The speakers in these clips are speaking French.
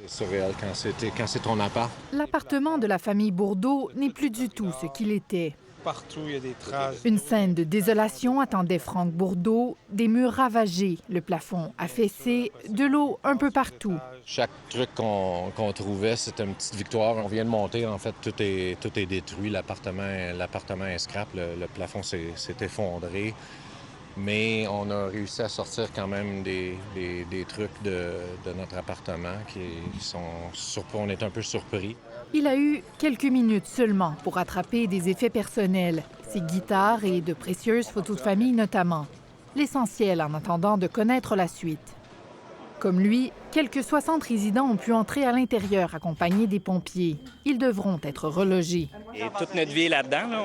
C'est surréal quand c'est ton appart. L'appartement de la famille Bourdeau n'est plus du tout ce qu'il était. Partout, il y a des traces. Une scène de désolation attendait Franck Bourdeau, des murs ravagés, le plafond affaissé, de l'eau un peu partout. Chaque truc qu'on trouvait, c'était une petite victoire. On vient de monter, en fait, tout est détruit. L'appartement est scrap, le plafond s'est effondré. Mais on a réussi à sortir quand même des trucs de notre appartement qui sont surpris. On est un peu surpris. Il a eu quelques minutes seulement pour attraper des effets personnels, ses guitares et de précieuses photos de famille notamment. L'essentiel en attendant de connaître la suite. Comme lui, quelques 60 résidents ont pu entrer à l'intérieur accompagnés des pompiers. Ils devront être relogés. Et toute notre vie est là-dedans, là.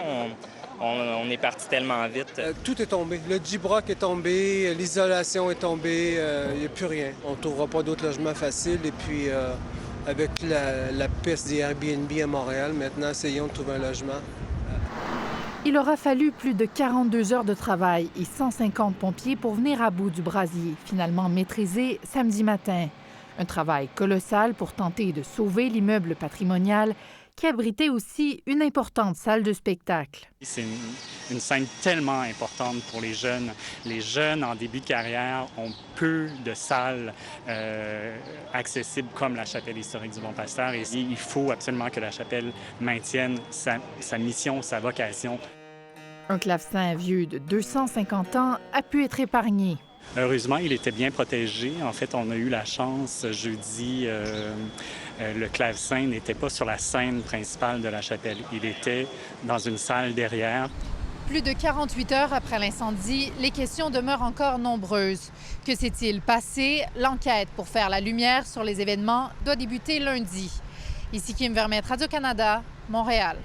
On est parti tellement vite. Tout est tombé. Le G-Brock est tombé, l'isolation est tombée, il n'y a plus rien. On ne trouvera pas d'autres logements faciles. Et puis, avec la peste des Airbnb à Montréal, maintenant, essayons de trouver un logement. Il aura fallu plus de 42 heures de travail et 150 pompiers pour venir à bout du brasier, finalement maîtrisé samedi matin. Un travail colossal pour tenter de sauver l'immeuble patrimonial qui abritait aussi une importante salle de spectacle. C'est une scène tellement importante pour les jeunes. Les jeunes en début de carrière ont peu de salles accessibles comme la Chapelle historique du Bon-Pasteur. Et il faut absolument que la Chapelle maintienne sa mission, sa vocation. Un clavecin vieux de 250 ans a pu être épargné. Heureusement, il était bien protégé. En fait, on a eu la chance jeudi. Le clavecin n'était pas sur la scène principale de la chapelle. Il était dans une salle derrière. Plus de 48 heures après l'incendie, les questions demeurent encore nombreuses. Que s'est-il passé? L'enquête pour faire la lumière sur les événements doit débuter lundi. Ici Kim Vermette, Radio-Canada, Montréal.